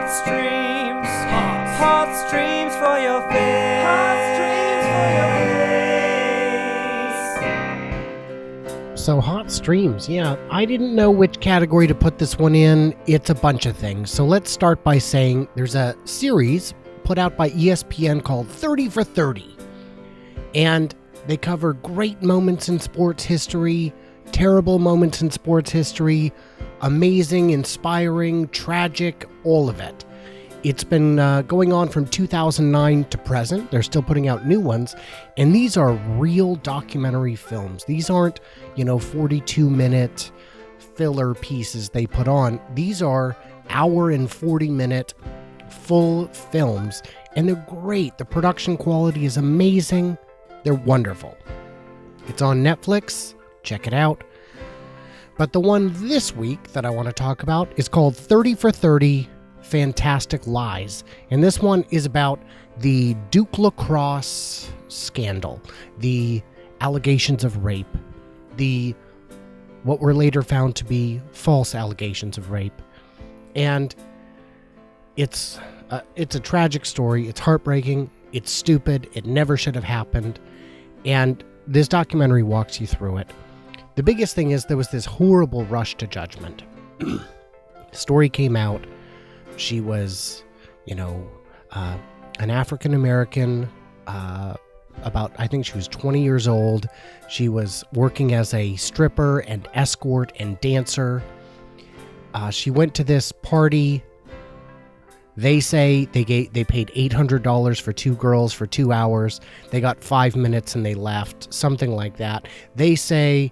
streams. Hot streams for your face. Hot streams for your face. So hot streams, yeah. I didn't know which category to put this one in. It's a bunch of things. So let's start by saying there's a series put out by ESPN called 30 for 30. And they cover great moments in sports history, terrible moments in sports history, amazing, inspiring, tragic, all of it. It's been going on from 2009 to present. They're still putting out new ones. And these are real documentary films. These aren't, 42-minute filler pieces they put on. These are hour and 40-minute full films. And they're great. The production quality is amazing. They're wonderful. It's on Netflix. Check it out. But the one this week that I want to talk about is called 30 for 30 Fantastic Lies. And this one is about the Duke lacrosse scandal, the allegations of rape, what were later found to be false allegations of rape. And it's a tragic story. It's heartbreaking. It's stupid. It never should have happened. And this documentary walks you through it. The biggest thing is there was this horrible rush to judgment. Story came out. She was, an African-American, I think she was 20 years old. She was working as a stripper and escort and dancer. She went to this party. They say they paid $800 for two girls for 2 hours. They got 5 minutes and they left, something like that. They say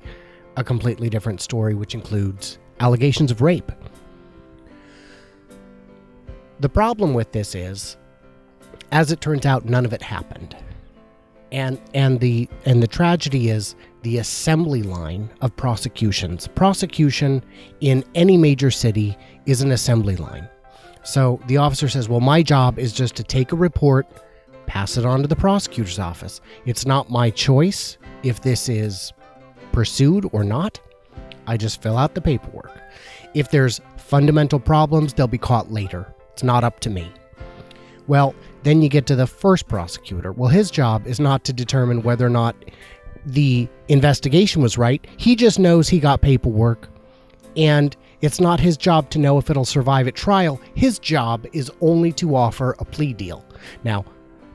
a completely different story, which includes allegations of rape. The problem with this is, as it turns out, none of it happened. And the tragedy is the assembly line of prosecutions. Prosecution in any major city is an assembly line. So the officer says, well, my job is just to take a report, pass it on to the prosecutor's office. It's not my choice if this is pursued or not. I just fill out the paperwork. If there's fundamental problems, they'll be caught later. It's not up to me. Well, then you get to the first prosecutor. Well, his job is not to determine whether or not the investigation was right. He just knows he got paperwork, and it's not his job to know if it'll survive at trial. His job is only to offer a plea deal. Now,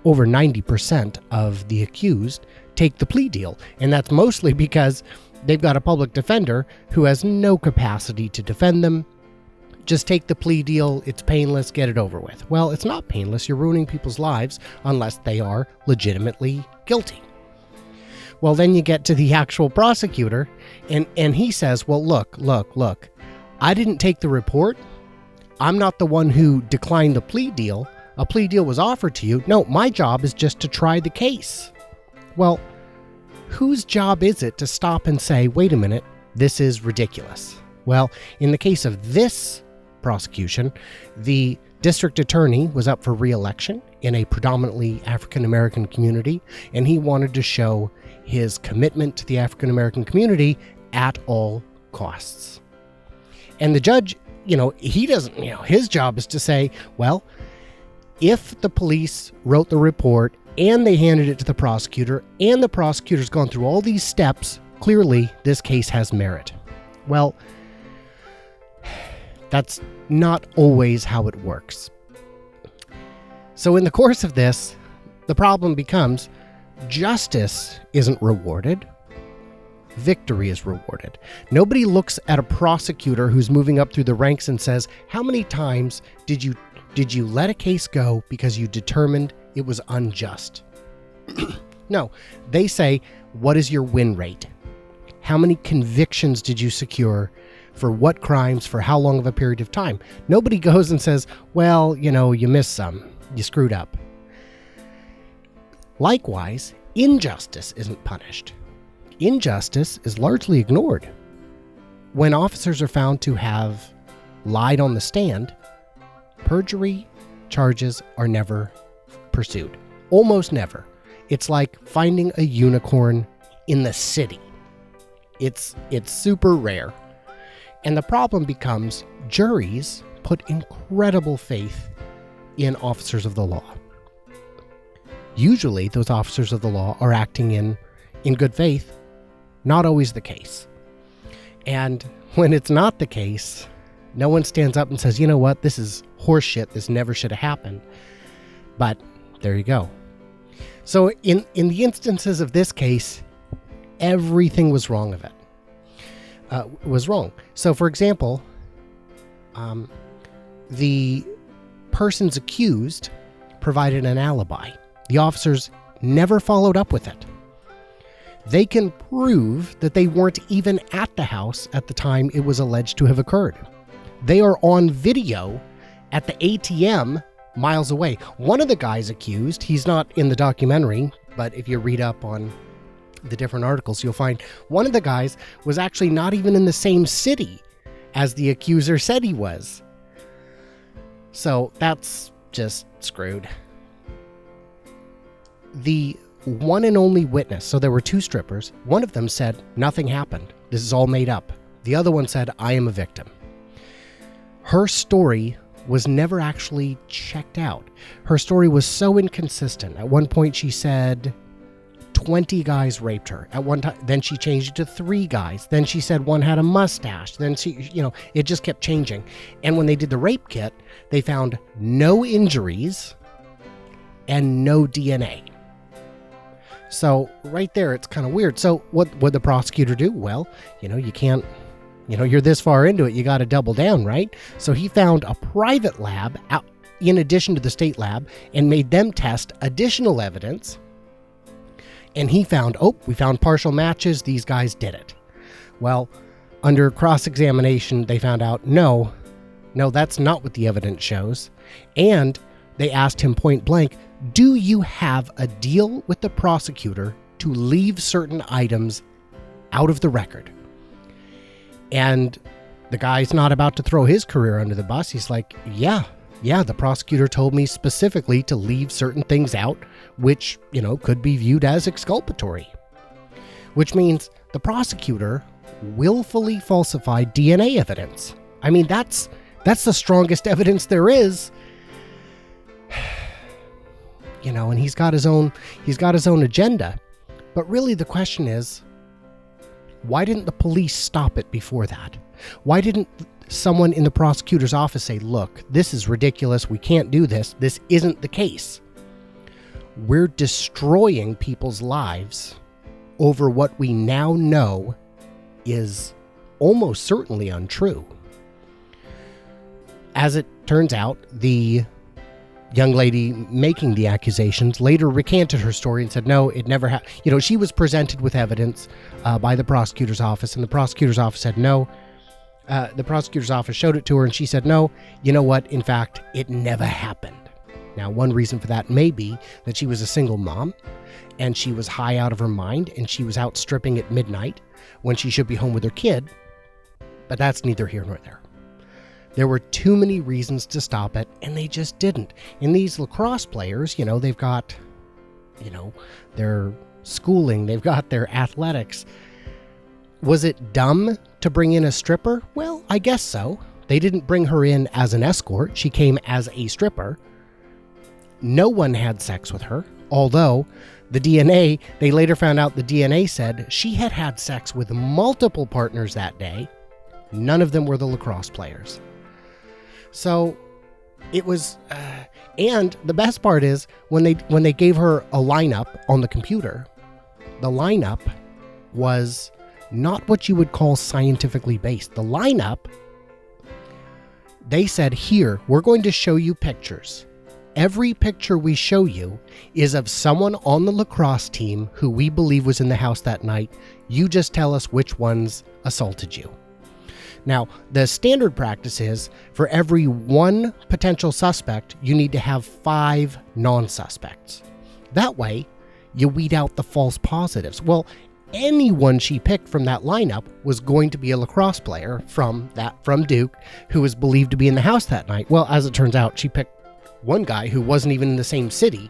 over 90% of the accused take the plea deal, and that's mostly because they've got a public defender who has no capacity to defend them. Just take the plea deal. It's painless. Get it over with. Well, it's not painless. You're ruining people's lives unless they are legitimately guilty. Well, then you get to the actual prosecutor, and he says, well, look. I didn't take the report. I'm not the one who declined the plea deal. A plea deal was offered to you. No, my job is just to try the case. Well, whose job is it to stop and say, wait a minute, this is ridiculous? Well, in the case of this prosecution, the district attorney was up for re-election in a predominantly African-American community, and he wanted to show his commitment to the African-American community at all costs. And the judge, he doesn't, his job is to say, well, if the police wrote the report and they handed it to the prosecutor and the prosecutor's gone through all these steps, clearly this case has merit. Well, that's not always how it works. So in the course of this, the problem becomes justice isn't rewarded. Victory is rewarded. Nobody looks at a prosecutor who's moving up through the ranks and says, how many times did you let a case go because you determined it was unjust? No, they say, what is your win rate? How many convictions did you secure? For what crimes, for how long of a period of time? Nobody goes and says, well, you missed some. You screwed up. Likewise, injustice isn't punished. Injustice is largely ignored. When officers are found to have lied on the stand, perjury charges are never pursued. Almost never. It's like finding a unicorn in the city. It's super rare. And the problem becomes juries put incredible faith in officers of the law. Usually, those officers of the law are acting in good faith. Not always the case. And when it's not the case, no one stands up and says, you know what, this is horseshit. This never should have happened. But there you go. So in the instances of this case, everything was wrong of it. Was wrong. So, for example, the persons accused provided an alibi. The officers never followed up with it. They can prove that they weren't even at the house at the time it was alleged to have occurred. They are on video at the ATM miles away. One of the guys accused, he's not in the documentary, but if you read up on the different articles, you'll find one of the guys was actually not even in the same city as the accuser said he was. So that's just screwed. The one and only witness, so there were two strippers. One of them said, nothing happened. This is all made up. The other one said, I am a victim. Her story was never actually checked out. Her story was so inconsistent. At one point she said 20 guys raped her. At one time, then she changed it to 3 guys. Then she said one had a mustache. Then it just kept changing. And when they did the rape kit, they found no injuries and no DNA. So right there, it's kind of weird. So what would the prosecutor do? Well, you can't, you're this far into it, you got to double down, right? So he found a private lab out in addition to the state lab and made them test additional evidence. And he found, we found partial matches. These guys did it. Well, under cross-examination, they found out, no, that's not what the evidence shows. And they asked him point blank, do you have a deal with the prosecutor to leave certain items out of the record? And the guy's not about to throw his career under the bus. He's like, yeah, the prosecutor told me specifically to leave certain things out, which, could be viewed as exculpatory. Which means the prosecutor willfully falsified DNA evidence. I mean, that's the strongest evidence there is. And he's got his own agenda. But really the question is, why didn't the police stop it before that? Why didn't someone in the prosecutor's office say, look, this is ridiculous. We can't do this. This isn't the case. We're destroying people's lives over what we now know is almost certainly untrue. As it turns out, the young lady making the accusations later recanted her story and said, no, it never happened. She was presented with evidence by the prosecutor's office, and the prosecutor's office said no. The prosecutor's office showed it to her, and she said, no, you know what? In fact, it never happened. Now, one reason for that may be that she was a single mom, and she was high out of her mind, and she was out stripping at midnight when she should be home with her kid. But that's neither here nor there. There were too many reasons to stop it, and they just didn't. And these lacrosse players, they've got, their schooling, they've got their athletics. Was it dumb to bring in a stripper? Well, I guess so. They didn't bring her in as an escort. She came as a stripper. No one had sex with her, although the DNA, they later found out the DNA said she had had sex with multiple partners that day. None of them were the lacrosse players. So it was, and the best part is when they gave her a lineup on the computer, the lineup was not what you would call scientifically based. The lineup, they said, here, we're going to show you pictures. Every picture we show you is of someone on the lacrosse team who we believe was in the house that night. You just tell us which ones assaulted you. Now, the standard practice is for every one potential suspect, you need to have 5 non-suspects. That way, you weed out the false positives. Well, anyone she picked from that lineup was going to be a lacrosse player from Duke who was believed to be in the house that night. Well, as it turns out, she picked one guy who wasn't even in the same city,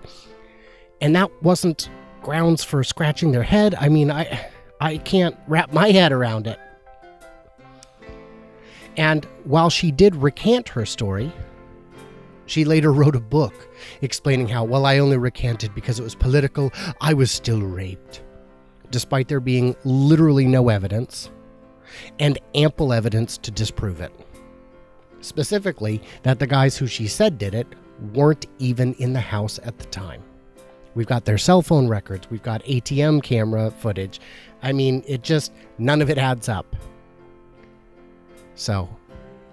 and that wasn't grounds for scratching their head. I mean, I can't wrap my head around it. And while she did recant her story, she later wrote a book explaining how, well, I only recanted because it was political. I was still raped, despite there being literally no evidence and ample evidence to disprove it. Specifically, that the guys who she said did it weren't even in the house at the time. We've got their cell phone records. We've got ATM camera footage. I mean, none of it adds up. So,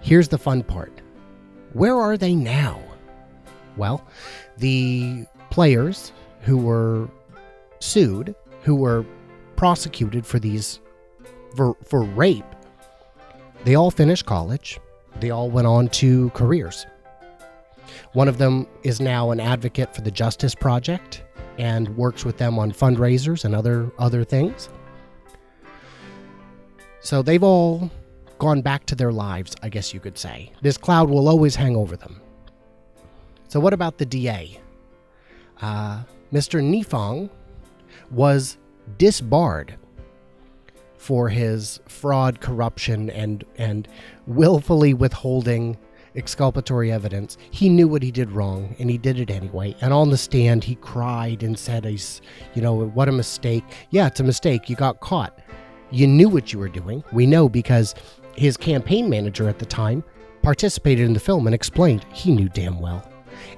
here's the fun part. Where are they now? Well, the players who were sued, who were prosecuted for rape, they all finished college. They all went on to careers. One of them is now an advocate for the Justice Project and works with them on fundraisers and other things. So they've all gone back to their lives, I guess you could say. This cloud will always hang over them. So what about the DA? Mr. Nifong was disbarred for his fraud, corruption, and willfully withholding exculpatory evidence. He knew what he did wrong, and he did it anyway. And on the stand, he cried and said, what a mistake. Yeah, it's a mistake. You got caught. You knew what you were doing. We know because his campaign manager at the time participated in the film and explained he knew damn well.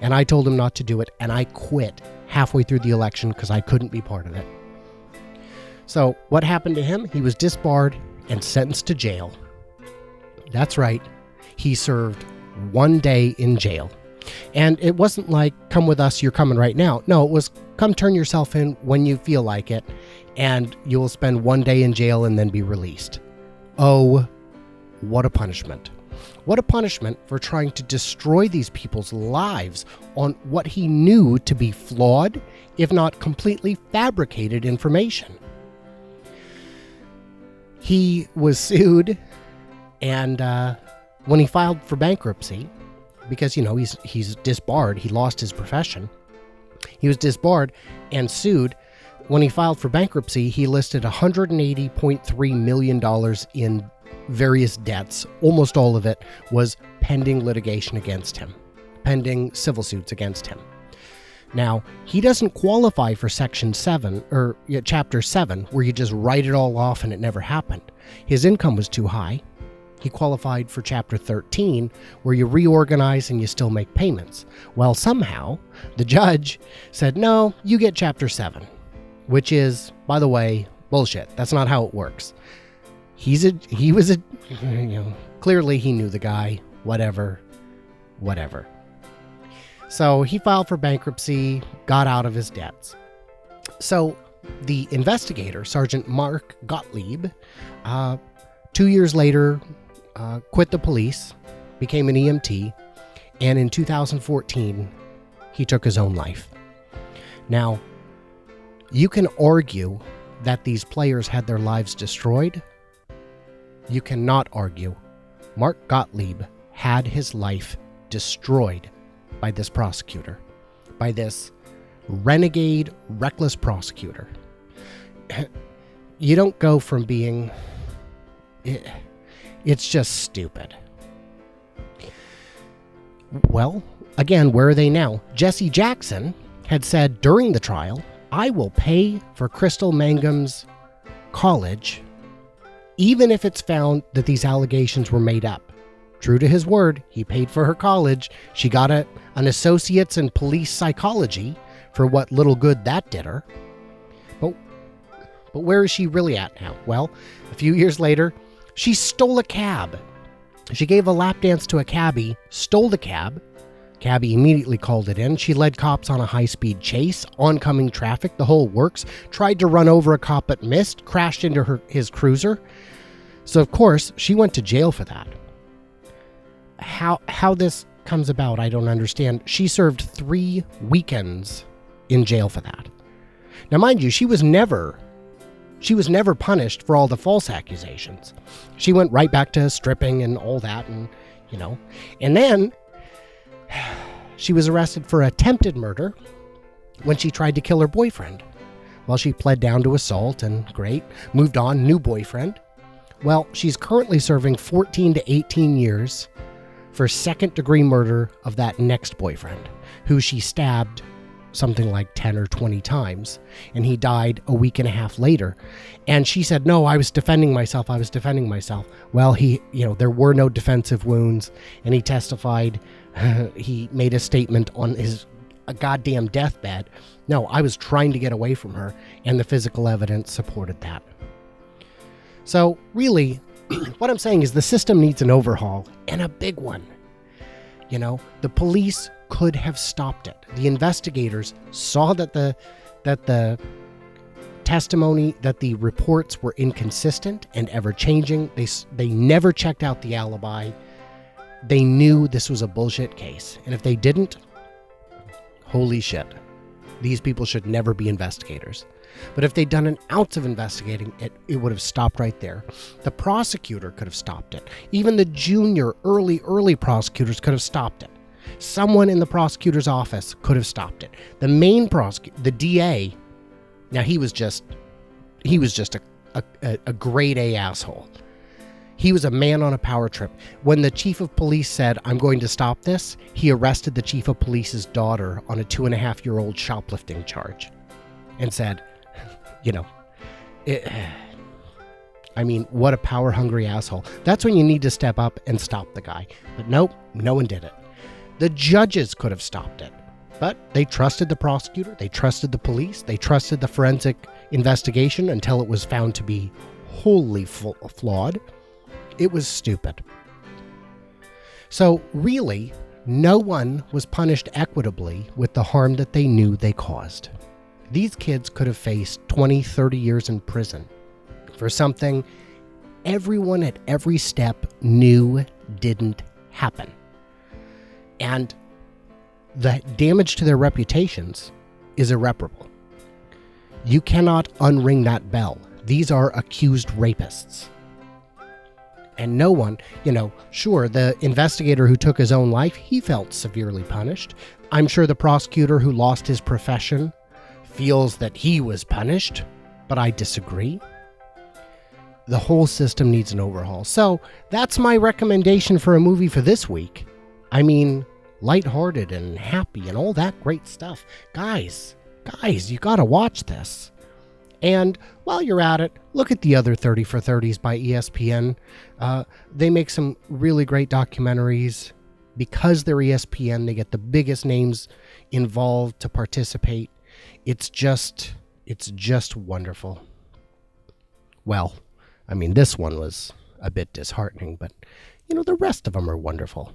And I told him not to do it, and I quit halfway through the election because I couldn't be part of it. So what happened to him? He was disbarred and sentenced to jail. That's right. He served 1 day in jail. And it wasn't like, come with us, you're coming right now. No, it was, come turn yourself in when you feel like it, and you will spend 1 day in jail and then be released. Oh, what a punishment. What a punishment for trying to destroy these people's lives on what he knew to be flawed, if not completely fabricated information. He was sued, and when he filed for bankruptcy, because, he's disbarred, he lost his profession. He was disbarred and sued. When he filed for bankruptcy, he listed $180.3 million in various debts. Almost all of it was pending litigation against him, pending civil suits against him. Now, he doesn't qualify for Section 7 or Chapter 7, where you just write it all off and it never happened. His income was too high. He qualified for Chapter 13, where you reorganize and you still make payments. Well, somehow, the judge said, no, you get Chapter 7, which is, by the way, bullshit. That's not how it works. Clearly he knew the guy, whatever. So he filed for bankruptcy, got out of his debts. So the investigator, Sergeant Mark Gottlieb, 2 years later, quit the police, became an EMT, and in 2014, he took his own life. Now, you can argue that these players had their lives destroyed. You cannot argue Mark Gottlieb had his life destroyed by this prosecutor, by this renegade, reckless prosecutor. You don't go from being... It's just stupid. Well, again, where are they now? Jesse Jackson had said during the trial, I will pay for Crystal Mangum's college even if it's found that these allegations were made up. True to his word, he paid for her college. She got an associate's in police psychology for what little good that did her. But where is she really at now? Well, a few years later, she stole a cab. She gave a lap dance to a cabbie, stole the cab. Cabbie immediately called it in. She led cops on a high-speed chase, oncoming traffic, the whole works, tried to run over a cop but missed, crashed into his cruiser. So, of course, she went to jail for that. How this comes about, I don't understand. She served 3 weekends in jail for that. Now, mind you, she was never punished for all the false accusations. She went right back to stripping and all that, and then she was arrested for attempted murder when she tried to kill her boyfriend. Well, she pled down to assault and great, moved on, new boyfriend. Well, she's currently serving 14 to 18 years for second-degree murder of that next boyfriend, who she stabbed something like 10 or 20 times, and he died a week and a half later. And she said, no, I was defending myself. Well, there were no defensive wounds, and he testified. He made a statement on his goddamn deathbed. No, I was trying to get away from her, and the physical evidence supported that. So really, what I'm saying is the system needs an overhaul, and a big one. The police could have stopped it. The investigators saw that the testimony, that the reports were inconsistent and ever-changing. They never checked out the alibi. They knew this was a bullshit case. And if they didn't, holy shit, these people should never be investigators. But if they'd done an ounce of investigating, it would have stopped right there. The prosecutor could have stopped it. Even the junior, early prosecutors could have stopped it. Someone in the prosecutor's office could have stopped it. The main prosecutor, the DA, now he was just a grade A asshole. He was a man on a power trip. When the chief of police said, I'm going to stop this, he arrested the chief of police's daughter on a 2.5-year-old shoplifting charge and said, what a power-hungry asshole. That's when you need to step up and stop the guy. But nope, no one did it. The judges could have stopped it, but they trusted the prosecutor, they trusted the police, they trusted the forensic investigation until it was found to be wholly flawed. It was stupid. So really, no one was punished equitably with the harm that they knew they caused. These kids could have faced 20, 30 years in prison for something everyone at every step knew didn't happen. And the damage to their reputations is irreparable. You cannot unring that bell. These are accused rapists. And no one, sure, the investigator who took his own life, he felt severely punished. I'm sure the prosecutor who lost his profession feels that he was punished, but I disagree. The whole system needs an overhaul. So that's my recommendation for a movie for this week. Lighthearted and happy and all that great stuff. Guys, you gotta watch this. And while you're at it, look at the other 30 for 30s by ESPN. They make some really great documentaries. Because they're ESPN, they get the biggest names involved to participate. It's just wonderful. Well, this one was a bit disheartening, but the rest of them are wonderful.